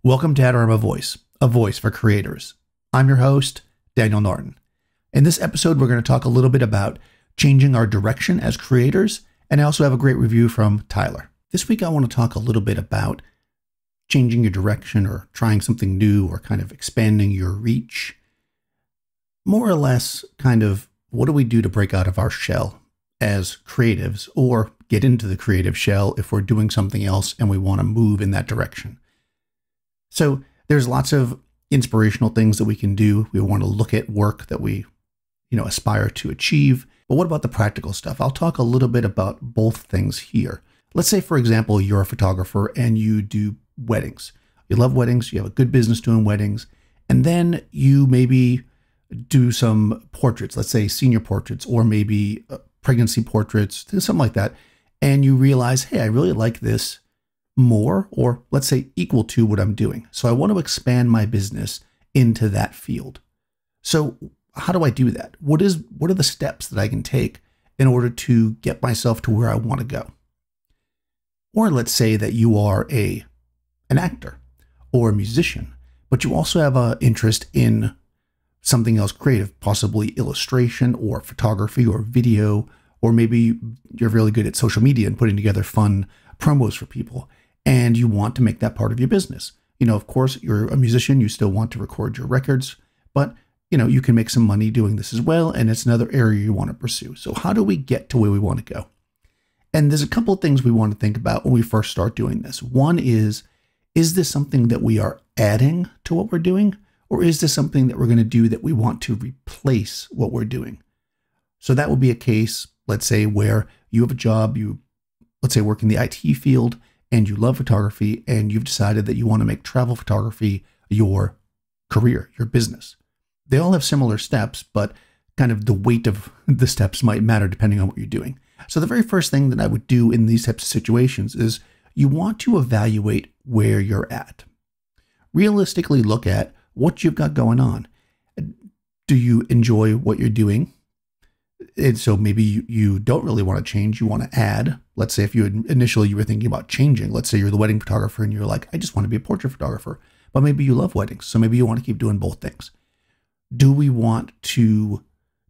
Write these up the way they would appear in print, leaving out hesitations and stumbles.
Welcome to Avoice, a voice for creators. I'm your host, Daniel Norton. In this episode, we're going to talk a little bit about changing our direction as creators, and I also have a great review from Tyler. This week, I want to talk a little bit about changing your direction or trying something new or kind of expanding your reach. More or less, kind of, what do we do to break out of our shell as creatives or get into the creative shell if we're doing something else and we want to move in that direction? So there's lots of inspirational things that we can do. We want to look at work that we, aspire to achieve. But what about the practical stuff? I'll talk a little bit about both things here. Let's say, for example, you're a photographer and you do weddings. You love weddings. You have a good business doing weddings. And then you maybe do some portraits, let's say senior portraits, or maybe pregnancy portraits, something like that. And you realize, hey, I really like this more, or let's say equal to what I'm doing. So I want to expand my business into that field. So how do I do that? What are the steps that I can take in order to get myself to where I want to go? Or let's say that you are an actor or a musician, but you also have an interest in something else creative, possibly illustration or photography or video, or maybe you're really good at social media and putting together fun promos for people, and you want to make that part of your business. Of course, you're a musician, you still want to record your records, but you can make some money doing this as well, and it's another area you want to pursue. So how do we get to where we want to go? And there's a couple of things we want to think about when we first start doing this. One is this something that we are adding to what we're doing, or is this something that we're going to do that we want to replace what we're doing? So that would be a case, let's say, where you have a job, let's say work in the IT field, and you love photography, and you've decided that you want to make travel photography your career, your business. They all have similar steps, but kind of the weight of the steps might matter depending on what you're doing. So the very first thing that I would do in these types of situations is you want to evaluate where you're at. Realistically look at what you've got going on. Do you enjoy what you're doing? And so maybe you don't really want to change, you want to add. Let's say if initially you were thinking about changing, let's say you're the wedding photographer and you're like, I just want to be a portrait photographer, but maybe you love weddings. So maybe you want to keep doing both things. Do we want to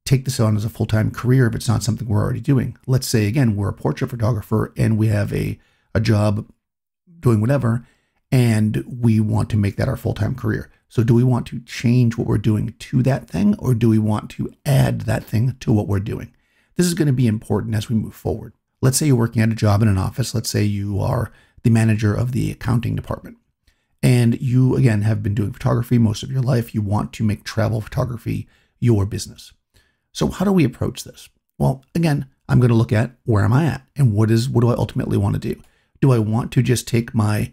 take this on as a full-time career if it's not something we're already doing? Let's say, again, we're a portrait photographer and we have a job doing whatever, and we want to make that our full-time career. So do we want to change what we're doing to that thing, or do we want to add that thing to what we're doing? This is going to be important as we move forward. Let's say you're working at a job in an office. Let's say you are the manager of the accounting department, and you, again, have been doing photography most of your life. You want to make travel photography your business. So how do we approach this? Well, again, I'm going to look at where am I at and what do I ultimately want to do? Do I want to just take my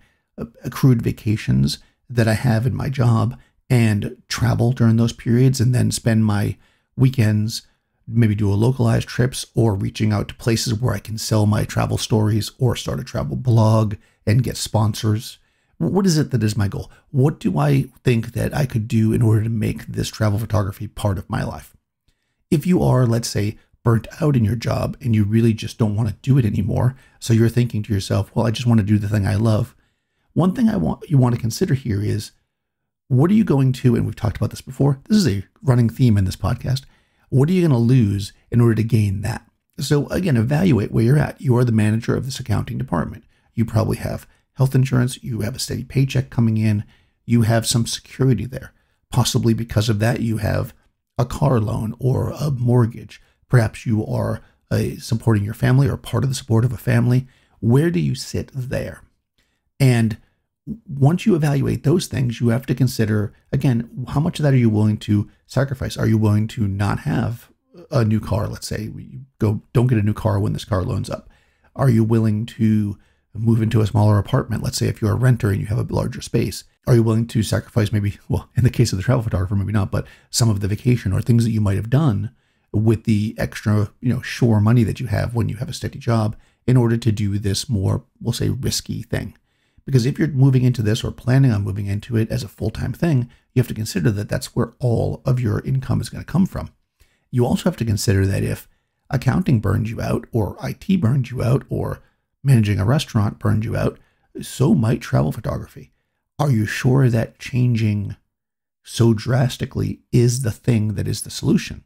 accrued vacations that I have in my job and travel during those periods and then spend my weekends, maybe do a localized trips or reaching out to places where I can sell my travel stories or start a travel blog and get sponsors? What is it that is my goal? What do I think that I could do in order to make this travel photography part of my life? If you are, let's say, burnt out in your job and you really just don't want to do it anymore, so you're thinking to yourself, well, I just want to do the thing I love. One thing you want to consider here is, what are you going to, and we've talked about this before, this is a running theme in this podcast, what are you going to lose in order to gain that? So again, evaluate where you're at. You are the manager of this accounting department. You probably have health insurance, you have a steady paycheck coming in, you have some security there. Possibly because of that, you have a car loan or a mortgage. Perhaps you are supporting your family or part of the support of a family. Where do you sit there? And once you evaluate those things, you have to consider, again, how much of that are you willing to sacrifice? Are you willing to not have a new car? Let's say you don't get a new car when this car loan's up. Are you willing to move into a smaller apartment? Let's say if you're a renter and you have a larger space, are you willing to sacrifice maybe, well, in the case of the travel photographer, maybe not, but some of the vacation or things that you might have done with the extra, sure money that you have when you have a steady job in order to do this more, we'll say, risky thing? Because if you're moving into this or planning on moving into it as a full-time thing, you have to consider that that's where all of your income is going to come from. You also have to consider that if accounting burns you out, or IT burns you out, or managing a restaurant burns you out, so might travel photography. are you sure that changing so drastically is the thing that is the solution?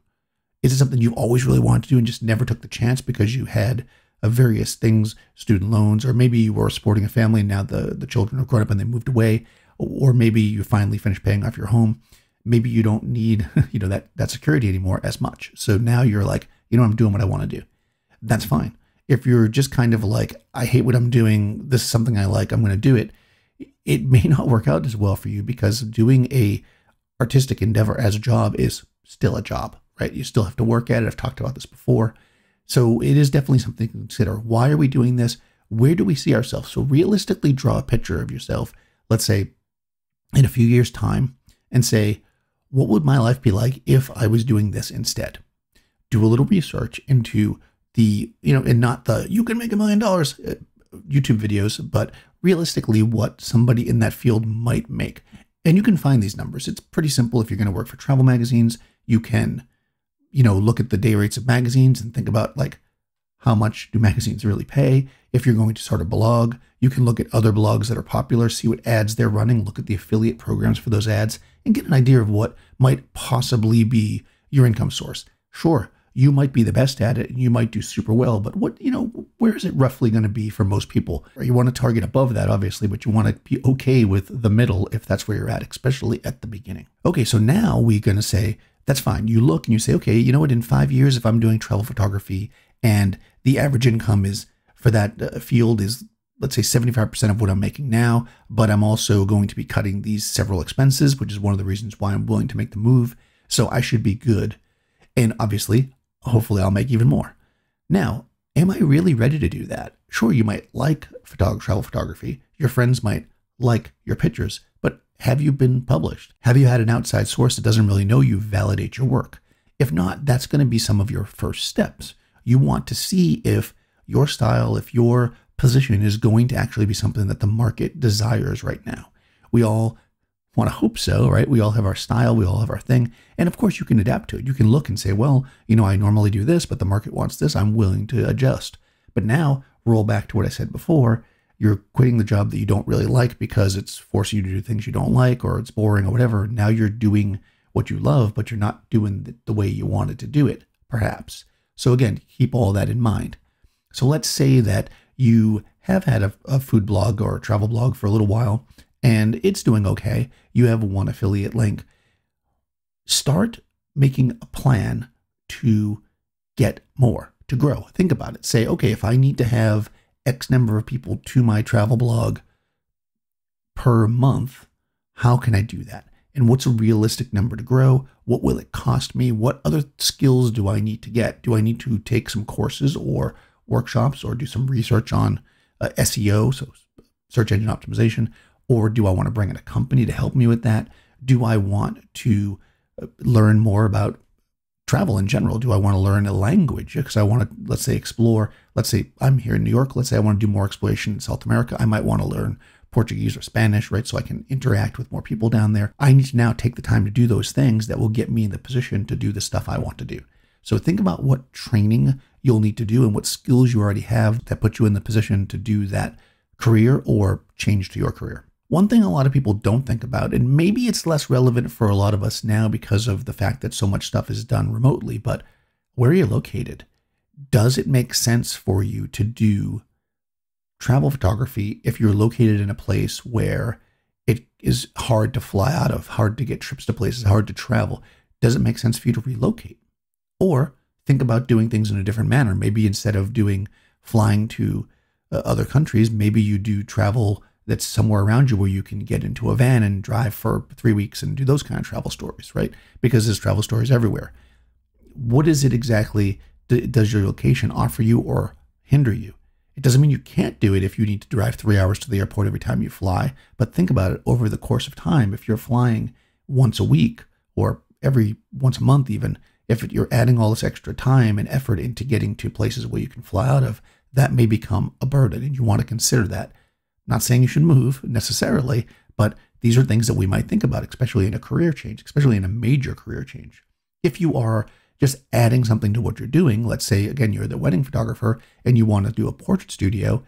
Is it something you've always really wanted to do and just never took the chance because you had various things, student loans, or maybe you were supporting a family and now the children are grown up and they moved away, or maybe you finally finished paying off your home. Maybe you don't need, that security anymore as much. So now you're like, I'm doing what I want to do. That's fine. If you're just kind of like, I hate what I'm doing, this is something I like, I'm going to do it. It may not work out as well for you because doing a artistic endeavor as a job is still a job, right? You still have to work at it. I've talked about this before. So it is definitely something to consider. Why are we doing this? Where do we see ourselves? So realistically draw a picture of yourself, let's say in a few years' time, and say, what would my life be like if I was doing this instead? Do a little research into the, and not the, you can make $1 million YouTube videos, but realistically what somebody in that field might make. And you can find these numbers. It's pretty simple. If you're going to work for travel magazines, you can, look at the day rates of magazines and think about like, how much do magazines really pay? If you're going to start a blog, you can look at other blogs that are popular, see what ads they're running, look at the affiliate programs for those ads, and get an idea of what might possibly be your income source. Sure, you might be the best at it and you might do super well, but where is it roughly going to be for most people? You want to target above that, obviously, but you want to be okay with the middle if that's where you're at, especially at the beginning. Okay, so now we're going to say, that's fine. You look and you say, okay, in 5 years, if I'm doing travel photography and the average income is for that field is, let's say 75% of what I'm making now, but I'm also going to be cutting these several expenses, which is one of the reasons why I'm willing to make the move. So I should be good. And obviously, hopefully I'll make even more. Now, am I really ready to do that? Sure, you might like travel photography. Your friends might like your pictures, but have you been published? Have you had an outside source that doesn't really know you validate your work? If not, that's going to be some of your first steps. You want to see if your style, if your position is going to actually be something that the market desires right now. We all want to hope so, right? We all have our style, we all have our thing. And of course you can adapt to it. You can look and say, well, I normally do this, but the market wants this. I'm willing to adjust. But now roll back to what I said before. You're quitting the job that you don't really like because it's forcing you to do things you don't like, or it's boring or whatever. Now you're doing what you love, but you're not doing the way you wanted to do it, perhaps. So again, keep all that in mind. So let's say that you have had a food blog or a travel blog for a little while and it's doing okay. You have one affiliate link. Start making a plan to get more, to grow. Think about it. Say, okay, if I need to have X number of people to my travel blog per month, how can I do that? And what's a realistic number to grow? What will it cost me? What other skills do I need to get? Do I need to take some courses or workshops or do some research on SEO, so search engine optimization? Or do I want to bring in a company to help me with that? Do I want to learn more about travel in general? Do I want to learn a language? Because I want to, let's say, explore. Let's say I'm here in New York. Let's say I want to do more exploration in South America. I might want to learn Portuguese or Spanish, right? So I can interact with more people down there. I need to now take the time to do those things that will get me in the position to do the stuff I want to do. So think about what training you'll need to do and what skills you already have that put you in the position to do that career or change to your career. One thing a lot of people don't think about, and maybe it's less relevant for a lot of us now because of the fact that so much stuff is done remotely, but where are you located? Does it make sense for you to do travel photography if you're located in a place where it is hard to fly out of, hard to get trips to places, hard to travel? Does it make sense for you to relocate? Or think about doing things in a different manner. Maybe instead of flying to other countries, maybe you do travel that's somewhere around you where you can get into a van and drive for 3 weeks and do those kind of travel stories, right? Because there's travel stories everywhere. What is it exactly does your location offer you or hinder you? It doesn't mean you can't do it if you need to drive 3 hours to the airport every time you fly, but think about it over the course of time. If you're flying once a week or once a month even, if you're adding all this extra time and effort into getting to places where you can fly out of, that may become a burden and you want to consider that. Not saying you should move necessarily, but these are things that we might think about, especially in a career change, especially in a major career change. If you are just adding something to what you're doing, let's say, again, you're the wedding photographer and you want to do a portrait studio,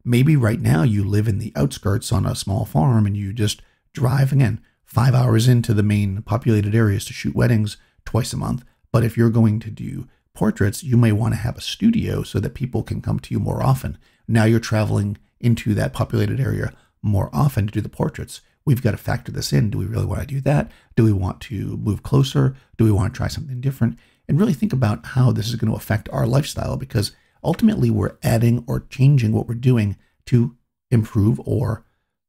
maybe right now you live in the outskirts on a small farm and you just drive again 5 hours into the main populated areas to shoot weddings twice a month. But if you're going to do portraits, you may want to have a studio so that people can come to you more often. Now you're traveling into that populated area more often to do the portraits. We've got to factor this in. Do we really want to do that? Do we want to move closer? Do we want to try something different? And really think about how this is going to affect our lifestyle, because ultimately we're adding or changing what we're doing to improve or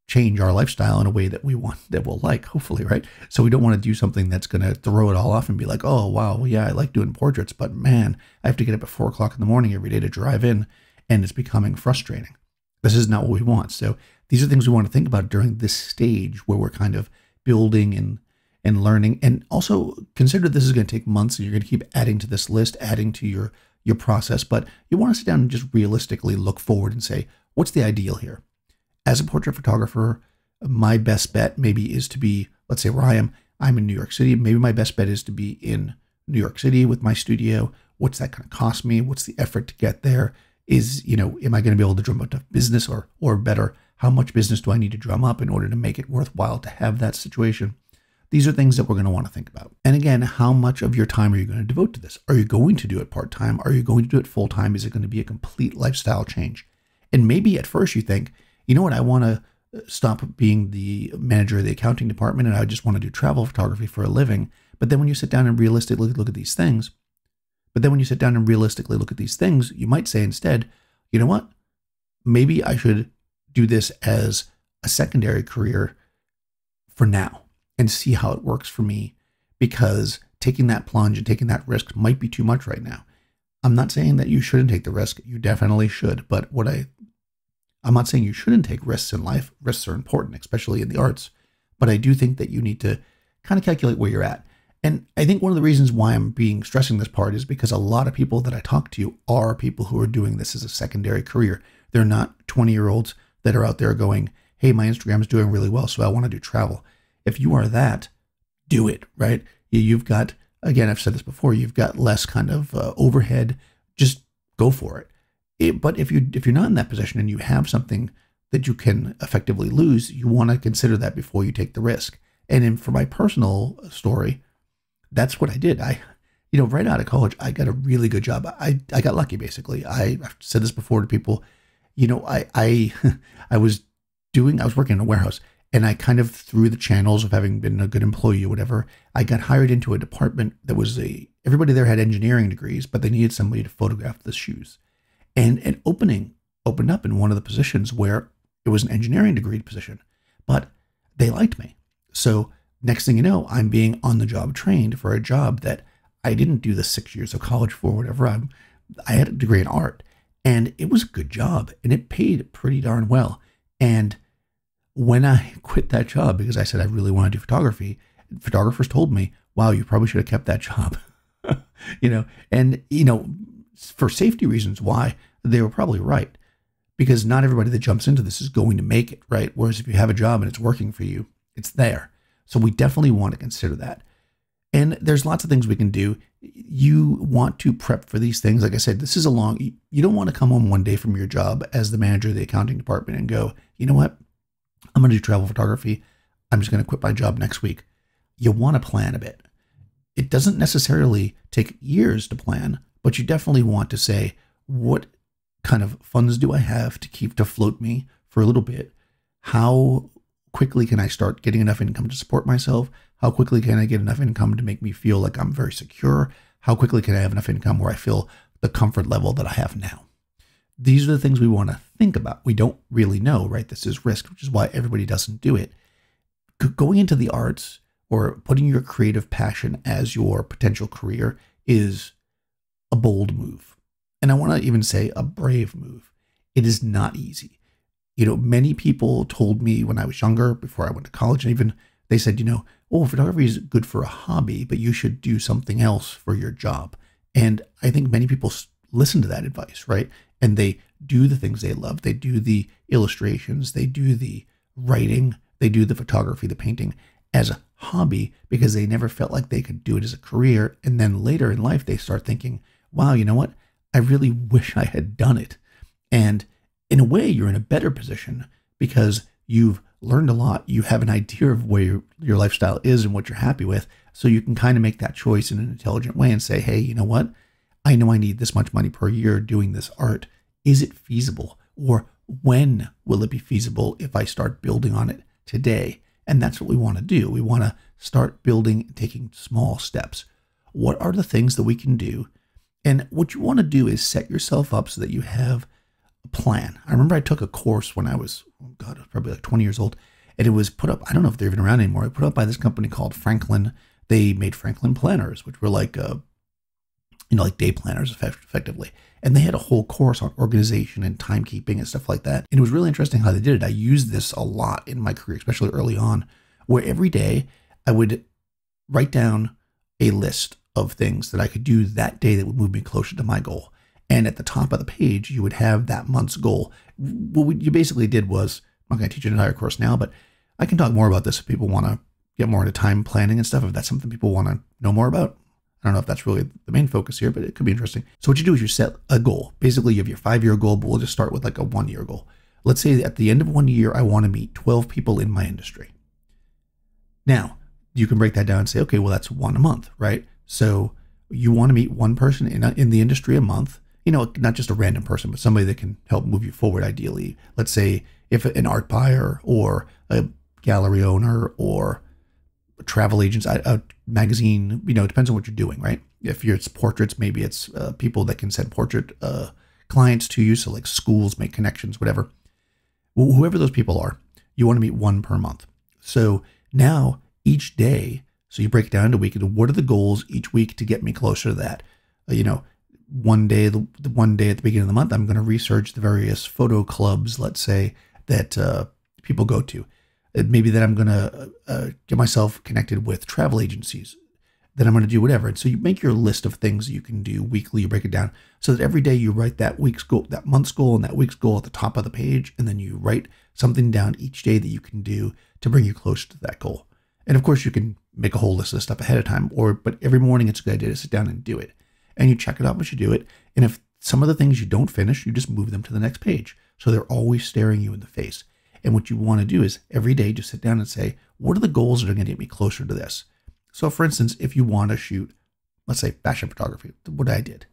change our lifestyle in a way that we want, that we'll like, hopefully, right? So we don't want to do something that's going to throw it all off and be like, oh, wow, well, yeah, I like doing portraits, but man, I have to get up at 4 o'clock in the morning every day to drive in, and it's becoming frustrating. This is not what we want. So these are things we want to think about during this stage where we're kind of building and learning. And also consider this is going to take months, and you're going to keep adding to this list, adding to your process. But you want to sit down and just realistically look forward and say, what's the ideal here? As a portrait photographer, my best bet maybe is to be, let's say where I am, I'm in New York City. Maybe my best bet is to be in New York City with my studio. What's that going to cost me? What's the effort to get there? Am I going to be able to drum up enough business, or better, how much business do I need to drum up in order to make it worthwhile to have that situation? These are things that we're going to want to think about. And again, how much of your time are you going to devote to this? Are you going to do it part-time? Are you going to do it full-time? Is it going to be a complete lifestyle change? And maybe at first you think, you know what, I want to stop being the manager of the accounting department and I just want to do travel photography for a living. But then when you sit down and realistically look at these things, you might say instead, you know what, maybe I should do this as a secondary career for now and see how it works for me, because taking that plunge and taking that risk might be too much right now. I'm not saying that you shouldn't take the risk. You definitely should. But I'm not saying you shouldn't take risks in life. Risks are important, especially in the arts. But I do think that you need to kind of calculate where you're at. And I think one of the reasons why I'm stressing this part is because a lot of people that I talk to are people who are doing this as a secondary career. They're not 20-year-olds that are out there going, hey, my Instagram is doing really well, so I want to do travel. If you are that, do it, right? You've got, again, I've said this before, you've got less kind of overhead. Just go for it. But if you're not in that position and you have something that you can effectively lose, you want to consider that before you take the risk. And for my personal story, that's what I did. Right out of college, I got a really good job. I got lucky, basically. I've said this before to people. I was working in a warehouse, and I kind of, through the channels of having been a good employee or whatever, I got hired into a department that was everybody there had engineering degrees, but they needed somebody to photograph the shoes. And an opening opened up in one of the positions where it was an engineering degree position, but they liked me. So next thing you know, I'm being on the job trained for a job that I didn't do the 6 years of college for, whatever. I had a degree in art, and it was a good job, and it paid pretty darn well. And when I quit that job, because I said I really want to do photography, photographers told me, wow, you probably should have kept that job. For safety reasons, why? They were probably right, because not everybody that jumps into this is going to make it, right? Whereas if you have a job and it's working for you, it's there. So we definitely want to consider that. And there's lots of things we can do. You want to prep for these things. Like I said, this is you don't want to come home one day from your job as the manager of the accounting department and go, you know what? I'm going to do travel photography. I'm just going to quit my job next week. You want to plan a bit. It doesn't necessarily take years to plan, but you definitely want to say, what kind of funds do I have to float me for a little bit? How quickly can I start getting enough income to support myself? How quickly can I get enough income to make me feel like I'm very secure? How quickly can I have enough income where I feel the comfort level that I have now? These are the things we want to think about. We don't really know, right? This is risk, which is why everybody doesn't do it. Going into the arts or putting your creative passion as your potential career is a bold move. And I want to even say a brave move. It is not easy. Many people told me when I was younger, before I went to college, and even they said, photography is good for a hobby, but you should do something else for your job. And I think many people listen to that advice, right? And they do the things they love. They do the illustrations, they do the writing, they do the photography, the painting as a hobby because they never felt like they could do it as a career. And then later in life, they start thinking, wow, you know what? I really wish I had done it. And in a way, you're in a better position because you've learned a lot. You have an idea of where your lifestyle is and what you're happy with. So you can kind of make that choice in an intelligent way and say, hey, you know what? I know I need this much money per year doing this art. Is it feasible? Or when will it be feasible if I start building on it today? And that's what we want to do. We want to start building, taking small steps. What are the things that we can do? And what you want to do is set yourself up so that you have a plan. I remember I took a course when I was, probably like 20 years old, and it was put up, I don't know if they're even around anymore. It put up by this company called Franklin. They made Franklin planners, which were like, like day planners effectively. And they had a whole course on organization and timekeeping and stuff like that. And it was really interesting how they did it. I used this a lot in my career, especially early on, where every day I would write down a list of things that I could do that day that would move me closer to my goal. And at the top of the page, you would have that month's goal. What you basically did was, I'm not going to teach an entire course now, but I can talk more about this if people want to get more into time planning and stuff, if that's something people want to know more about. I don't know if that's really the main focus here, but it could be interesting. So what you do is you set a goal. Basically, you have your 5-year goal, but we'll just start with like a 1-year goal. Let's say at the end of 1 year, I want to meet 12 people in my industry. Now, you can break that down and say, okay, well, that's one a month, right? So you want to meet one person in the industry a month, not just a random person, but somebody that can help move you forward, ideally. Let's say if an art buyer or a gallery owner or travel agents, a magazine, it depends on what you're doing, right? If it's portraits, maybe it's people that can send portrait clients to you. So like schools make connections, whatever. Well, whoever those people are, you want to meet one per month. So now each day, so you break it down into a week, what are the goals each week to get me closer to that? One day, the one day at the beginning of the month, I'm going to research the various photo clubs, let's say, that people go to. Maybe that I'm going to get myself connected with travel agencies. Then I'm going to do whatever. And so you make your list of things that you can do weekly. You break it down so that every day you write that week's goal, that month's goal, and that week's goal at the top of the page. And then you write something down each day that you can do to bring you closer to that goal. And of course, you can make a whole list of stuff ahead of time, but every morning it's a good idea to sit down and do it. And you check it out as you do it. And if some of the things you don't finish, you just move them to the next page. So they're always staring you in the face. And what you want to do is every day just sit down and say, what are the goals that are going to get me closer to this? So for instance, if you want to shoot, let's say fashion photography, what I did,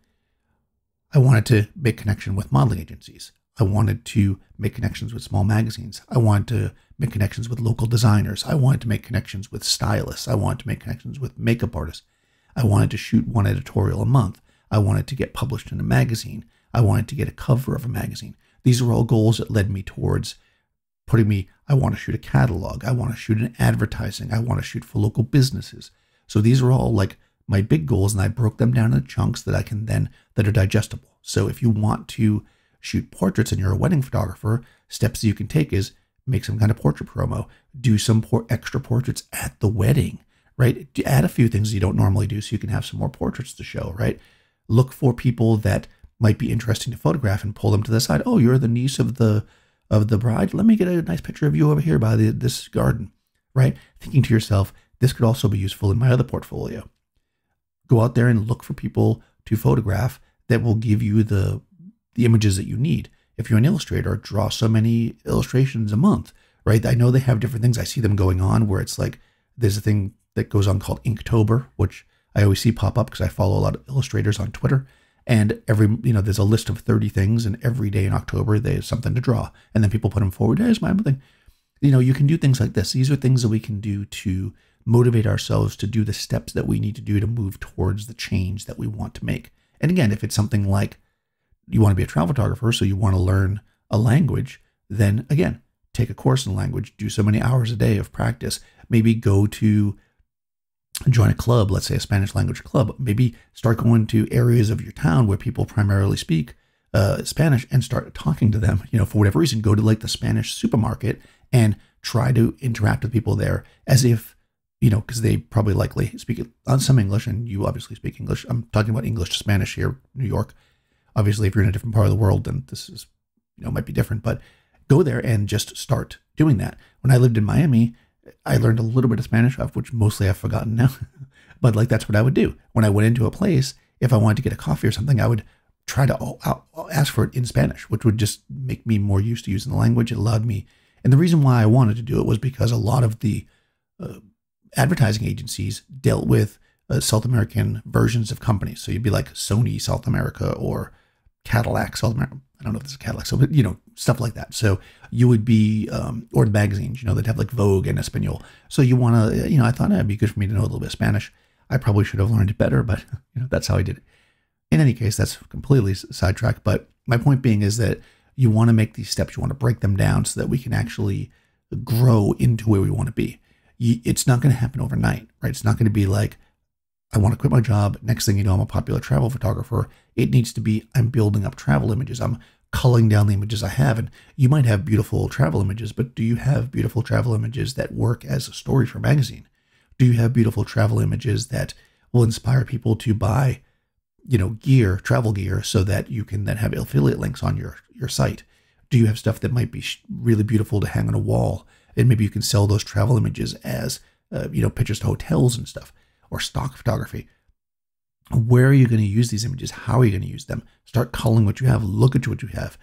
I wanted to make connection with modeling agencies. I wanted to make connections with small magazines. I wanted to make connections with local designers. I wanted to make connections with stylists. I wanted to make connections with makeup artists. I wanted to shoot one editorial a month. I wanted to get published in a magazine. I wanted to get a cover of a magazine. These are all goals that led me towards I want to shoot a catalog. I want to shoot an advertising. I want to shoot for local businesses. So these are all like my big goals, and I broke them down into chunks that that are digestible. So if you want to shoot portraits and you're a wedding photographer, steps that you can take is make some kind of portrait promo, do some extra portraits at the wedding, right? Add a few things you don't normally do so you can have some more portraits to show, right? Look for people that might be interesting to photograph and pull them to the side. Oh, you're the niece of the bride. Let me get a nice picture of you over here by this garden, right? Thinking to yourself, this could also be useful in my other portfolio. Go out there and look for people to photograph that will give you the images that you need. If you're an illustrator, draw so many illustrations a month, right? I know they have different things. I see them going on where it's like, there's a thing that goes on called Inktober, which I always see pop up because I follow a lot of illustrators on Twitter. And there's a list of 30 things, and every day in October, there's something to draw. And then people put them forward. Here's my thing. You can do things like this. These are things that we can do to motivate ourselves to do the steps that we need to do to move towards the change that we want to make. And again, if it's something like you want to be a travel photographer, so you want to learn a language, then again, take a course in language, do so many hours a day of practice, maybe go to join a club, let's say a Spanish language club, maybe start going to areas of your town where people primarily speak Spanish and start talking to them, for whatever reason, go to like the Spanish supermarket and try to interact with people there as if, because they probably likely speak some English and you obviously speak English. I'm talking about English to Spanish here, New York. Obviously, if you're in a different part of the world, then this is, might be different, but go there and just start doing that. When I lived in Miami, I learned a little bit of Spanish, which mostly I've forgotten now, but like that's what I would do. When I went into a place, if I wanted to get a coffee or something, I would try to ask for it in Spanish, which would just make me more used to using the language. It allowed me And the reason why I wanted to do it was because a lot of the advertising agencies dealt with South American versions of companies. So you'd be like Sony South America or Cadillac South America. I don't know if it's a Cadillac, so, but, stuff like that. So you would be, or the magazines, they'd have like Vogue and Espanol. So you want to, I thought it'd be good for me to know a little bit of Spanish. I probably should have learned it better, but that's how I did it. In any case, that's completely sidetracked. But my point being is that you want to make these steps, you want to break them down so that we can actually grow into where we want to be. It's not going to happen overnight, right? It's not going to be like, I want to quit my job. Next thing you know, I'm a popular travel photographer. It needs to be, I'm building up travel images. I'm culling down the images I have. And you might have beautiful travel images, but do you have beautiful travel images that work as a story for a magazine? Do you have beautiful travel images that will inspire people to buy, travel gear, so that you can then have affiliate links on your site? Do you have stuff that might be really beautiful to hang on a wall? And maybe you can sell those travel images as, pictures to hotels and stuff, or stock photography. Where are you going to use these images? How are you going to use them? Start culling what you have. Look at what you have.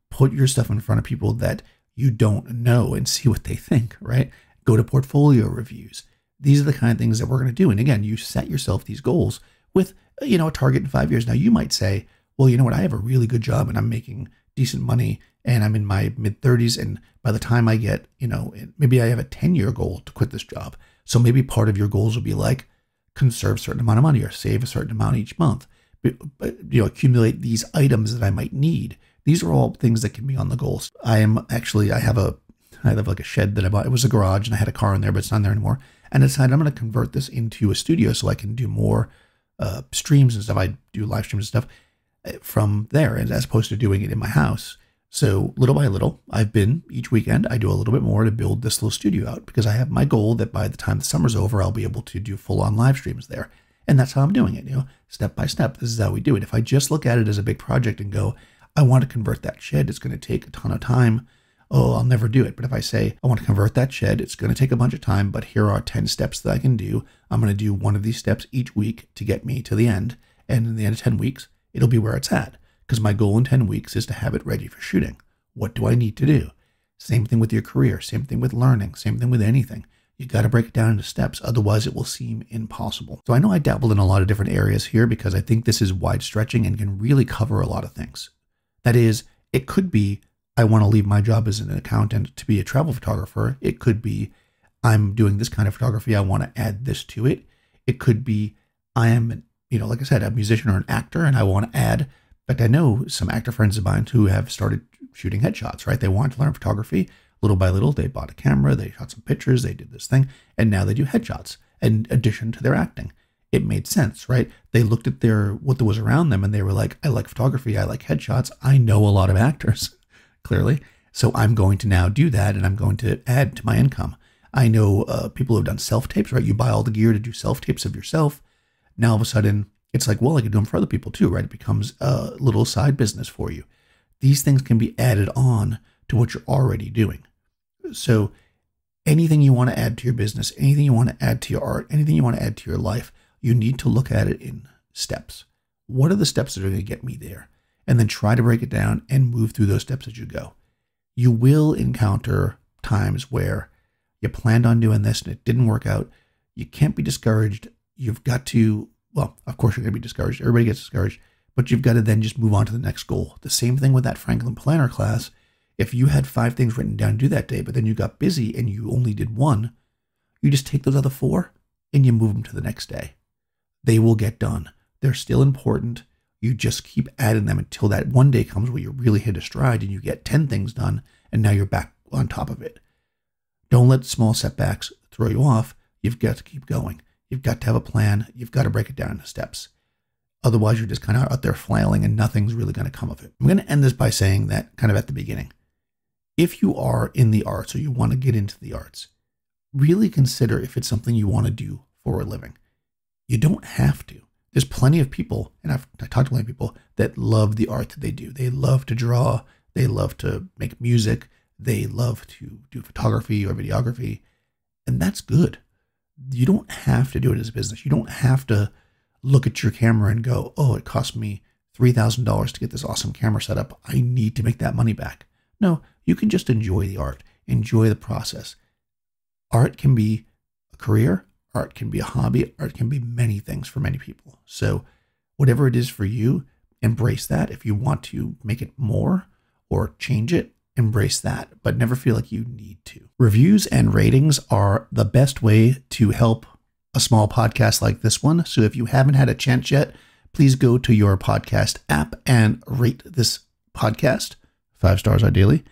Put your stuff in front of people that you don't know and see what they think, right? Go to portfolio reviews. These are the kind of things that we're going to do. And again, you set yourself these goals with, a target in 5 years. Now you might say, well, you know what? I have a really good job and I'm making decent money and I'm in my mid 30s. And by the time I get, maybe I have a 10-year goal to quit this job. So maybe part of your goals will be like, conserve a certain amount of money or save a certain amount each month, but accumulate these items that I might need. These are all things that can be on the goals. I have like a shed that I bought. It was a garage and I had a car in there, but it's not there anymore. And I decided I'm going to convert this into a studio so I can do more streams and stuff. I do live streams and stuff from there as opposed to doing it in my house. So little by little, each weekend, I do a little bit more to build this little studio out because I have my goal that by the time the summer's over, I'll be able to do full-on live streams there. And that's how I'm doing it, step by step. This is how we do it. If I just look at it as a big project and go, I want to convert that shed, it's going to take a ton of time. Oh, I'll never do it. But if I say, I want to convert that shed, it's going to take a bunch of time, but here are 10 steps that I can do. I'm going to do one of these steps each week to get me to the end. And in the end of 10 weeks, it'll be where it's at. Because my goal in 10 weeks is to have it ready for shooting. What do I need to do? Same thing with your career, same thing with learning, same thing with anything. You got to break it down into steps, otherwise it will seem impossible. So I know I dabbled in a lot of different areas here because I think this is wide stretching and can really cover a lot of things. That is, it could be, I want to leave my job as an accountant to be a travel photographer. It could be, I'm doing this kind of photography, I want to add this to it. It could be, I am, like I said, a musician or an actor and I want to add. In fact, I know some actor friends of mine who have started shooting headshots, right? They wanted to learn photography. Little by little, they bought a camera, they shot some pictures, they did this thing, and now they do headshots in addition to their acting. It made sense, right? They looked at what was around them and they were like, I like photography, I like headshots. I know a lot of actors, clearly. So I'm going to now do that and I'm going to add to my income. I know people who have done self-tapes, right? You buy all the gear to do self-tapes of yourself. Now all of a sudden, it's like, well, I could do them for other people too, right? It becomes a little side business for you. These things can be added on to what you're already doing. So anything you want to add to your business, anything you want to add to your art, anything you want to add to your life, you need to look at it in steps. What are the steps that are going to get me there? And then try to break it down and move through those steps as you go. You will encounter times where you planned on doing this and it didn't work out. You can't be discouraged. You've got to, well, of course you're going to be discouraged. Everybody gets discouraged, but you've got to then just move on to the next goal. The same thing with that Franklin Planner class. If you had 5 things written down to do that day, but then you got busy and you only did 1, you just take those other 4 and you move them to the next day. They will get done. They're still important. You just keep adding them until that one day comes where you really hit a stride and you get 10 things done and now you're back on top of it. Don't let small setbacks throw you off. You've got to keep going. You've got to have a plan. You've got to break it down into steps. Otherwise, you're just kind of out there flailing and nothing's really going to come of it. I'm going to end this by saying that kind of at the beginning. If you are in the arts or you want to get into the arts, really consider if it's something you want to do for a living. You don't have to. There's plenty of people, and I talked to plenty of people that love the art that they do. They love to draw. They love to make music. They love to do photography or videography. And that's good. You don't have to do it as a business. You don't have to look at your camera and go, oh, it cost me $3,000 to get this awesome camera set up. I need to make that money back. No, you can just enjoy the art. enjoy the process. Art can be a career, art can be a hobby, art can be many things for many people. So whatever it is for you, embrace that. If you want to make it more or change it, embrace that, but never feel like you need to. Reviews and ratings are the best way to help a small podcast like this one. So if you haven't had a chance yet, please go to your podcast app and rate this podcast, 5 stars ideally,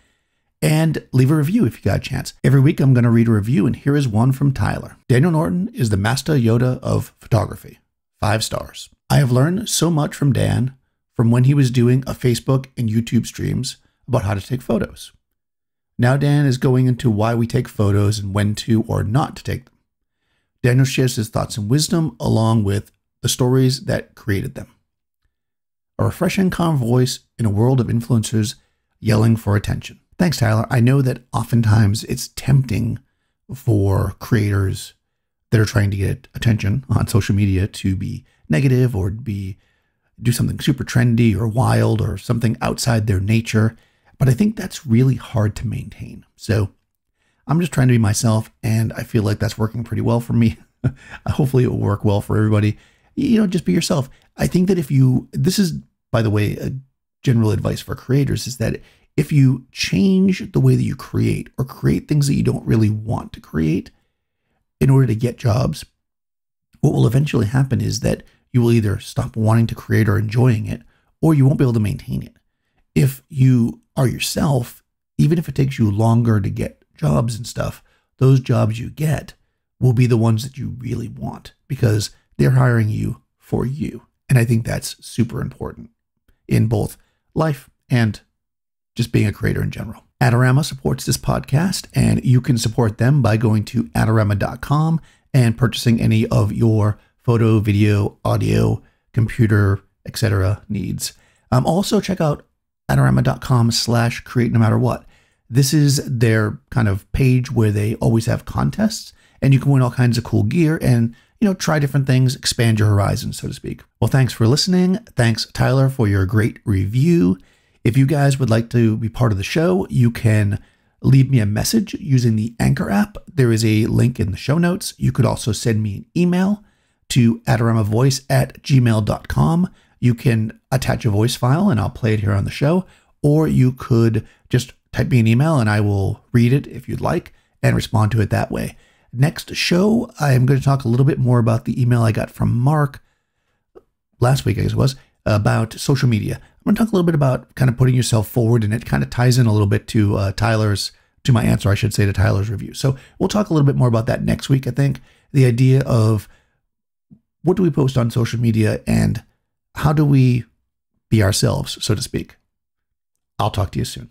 and leave a review if you got a chance. Every week I'm going to read a review, and here is one from Tyler. Daniel Norton is the Master Yoda of photography. 5 stars. I have learned so much from Dan from when he was doing a Facebook and YouTube streams about how to take photos. Now Dan is going into why we take photos and when to or not to take them. Daniel shares his thoughts and wisdom along with the stories that created them. A refreshing, calm voice in a world of influencers yelling for attention. Thanks, Tyler. I know that oftentimes it's tempting for creators that are trying to get attention on social media to be negative or do something super trendy or wild or something outside their nature. But I think that's really hard to maintain. So I'm just trying to be myself, and I feel like that's working pretty well for me. Hopefully it will work well for everybody. Just be yourself. I think that this is, by the way, a general advice for creators, is that if you change the way that you create or create things that you don't really want to create in order to get jobs, what will eventually happen is that you will either stop wanting to create or enjoying it, or you won't be able to maintain it. If you are yourself, even if it takes you longer to get jobs and stuff, those jobs you get will be the ones that you really want because they're hiring you for you. And I think that's super important in both life and just being a creator in general. Adorama supports this podcast, and you can support them by going to adorama.com and purchasing any of your photo, video, audio, computer, etc. needs. Also check out adorama.com/create no matter what. This is their kind of page where they always have contests, and you can win all kinds of cool gear and, try different things, expand your horizons, so to speak. Well, thanks for listening. Thanks, Tyler, for your great review. If you guys would like to be part of the show, you can leave me a message using the Anchor app. There is a link in the show notes. You could also send me an email to adoramavoice@gmail.com. You can attach a voice file and I'll play it here on the show, or you could just type me an email and I will read it if you'd like and respond to it that way. Next show, I am going to talk a little bit more about the email I got from Mark last week, I guess it was, about social media. I'm going to talk a little bit about kind of putting yourself forward, and it kind of ties in a little bit to my answer, I should say, to Tyler's review. So we'll talk a little bit more about that next week, I think. The idea of what do we post on social media and how do we be ourselves, so to speak. I'll talk to you soon.